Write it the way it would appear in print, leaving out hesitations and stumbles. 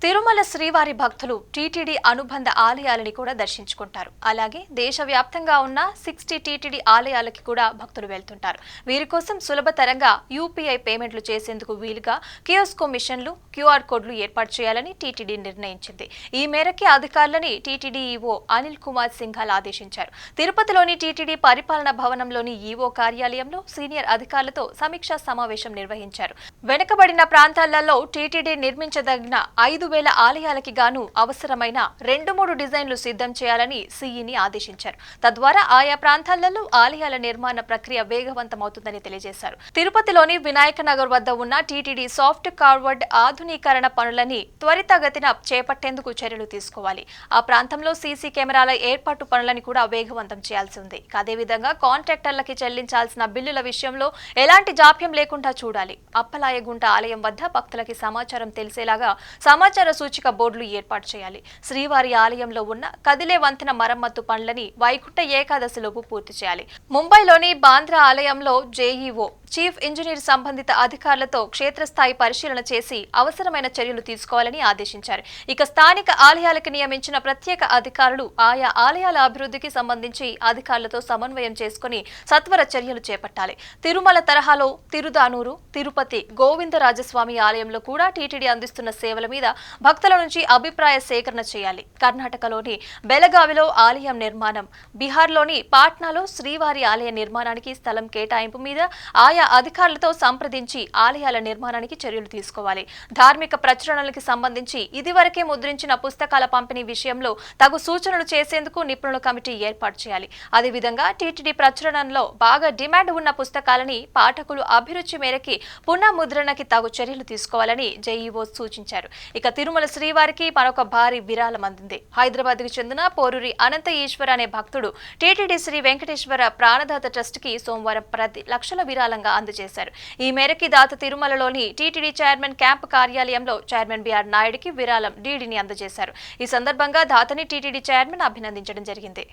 తిరుమల శ్రీవారి భక్తులు టీటీడీ అనుబంధ ఆలయాలని కూడా దర్శించుకుంటారు. అలాగే దేశవ్యాప్తంగా ఉన్న 60 టీటీడీ ఆలయాలకి కూడా భక్తులు వెళ్తుంటారు. వీరి కోసం సులభతరంగా యూపీఐ పేమెంట్లు చేసేందుకు వీలుగా కియోస్కో మిషన్లు, క్యూఆర్ కోడ్లు ఏర్పాటు చేయాలని టీటీడీ నిర్ణయించింది. ఈ మేరకి అధికారులని టీటీడీ ఈవో అనిల్ కుమార్ సింఘాల్ ఆదేశించారు. తిరుపతిలోని టీటీడీ పరిపాలనా భవనంలోని ఈవో కార్యాలయంలో సీనియర్ అధికారులతో సమీక్షా సమావేశం నిర్వహించారు. వెనుకబడిన ప్రాంతాలలో టీటీడీ నిర్మించదగిన 5,000 ఆలయాలకి గాను అవసరమైన 2-3 డిజైన్లు సిద్ధం చేయాలని సీఈని ఆదేశించారు. తద్వారా ఆయా ప్రాంతాలలో ఆలయాల నిర్మాణ ప్రక్రియ వేగవంతమవుతుందని తెలియజేశారు. తిరుపతిలోని వినాయక నగర్ వద్ద ఉన్న టీటీడీ సాఫ్ట్ కార్వర్డ్ ఆధునీకరణ పనులని త్వరితగతిన చేపట్టేందుకు చర్యలు తీసుకోవాలి. ఆ ప్రాంతంలో సీసీ కెమెరాల ఏర్పాటు పనులని కూడా వేగవంతం చేయాల్సి ఉంది. అదేవిధంగా కాంట్రాక్టర్లకి చెల్లించాల్సిన బిల్లుల విషయంలో ఎలాంటి జాప్యం లేకుండా చూడాలి. అప్పలాయగుంట ఆలయం వద్ద భక్తులకి సమాచారం తెలిసేలాగా సమాచార సూచిక బోర్డులు ఏర్పాటు చేయాలి. శ్రీవారి ఆలయంలో ఉన్న కదిలే వంతెన మరమ్మత్తు పనులని వైకుంఠ ఏకాదశిలోపు పూర్తి చేయాలి. ముంబైలోని బాంద్రా ఆలయంలో జేఈఓ చీఫ్ ఇంజనీర్ సంబంధిత అధికారులతో క్షేత్రస్థాయి పరిశీలన చేసి అవసరమైన చర్యలు తీసుకోవాలని ఆదేశించారు. ఇక స్థానిక ఆలయాలకు నియమించిన ప్రత్యేక అధికారులు ఆయా ఆలయాల అభివృద్ధికి సంబంధించి అధికారులతో సమన్వయం చేసుకుని సత్వర చర్యలు చేపట్టాలి. తిరుమల తరహాలో తిరుదానూరు, తిరుపతి గోవిందరాజస్వామి ఆలయంలో కూడా టీటీడీ అందిస్తున్న సేవల మీద భక్తుల నుంచి అభిప్రాయ సేకరణ చేయాలి. కర్ణాటకలోని బెళగావిలో ఆలయం నిర్మాణం, బీహార్లోని పాట్నాలో శ్రీవారి ఆలయ నిర్మాణానికి స్థలం కేటాయింపు మీద ఆయా అధికారులతో సంప్రదించి ఆలయాల నిర్మాణానికి చర్యలు తీసుకోవాలి. ధార్మిక ప్రచురణలకు సంబంధించి ఇదివరకే ముద్రించిన పుస్తకాల పంపిణీ విషయంలో తగు సూచనలు చేసేందుకు నిపుణుల కమిటీ ఏర్పాటు చేయాలి. అదేవిధంగా టీటీడీ ప్రచురణలో బాగా డిమాండ్ ఉన్న పుస్తకాలని పాఠకులు అభిరుచి మేరకి పునఃముద్రణకి తగు చర్యలు తీసుకోవాలని జేఈఓ సూచించారు. ఇక తిరుమల శ్రీవారికి మరొక భారీ విరాళం అందింది. హైదరాబాద్కు చెందిన పోరూరి అనంత ఈశ్వర్ అనే భక్తుడు టీటీడీ శ్రీ వెంకటేశ్వర ప్రాణదాత ట్రస్ట్ కి సోమవారం 10 లక్షల విరాళంగా అందజేశారు. ఈ మేరకి దాత తిరుమలలోని టీటీడీ చైర్మన్ క్యాంప్ కార్యాలయంలో చైర్మన్ బిఆర్ నాయుడికి విరాళం డీడీని అందజేశారు. ఈ సందర్భంగా దాతని టీటీడీ చైర్మన్ అభినందించడం జరిగింది.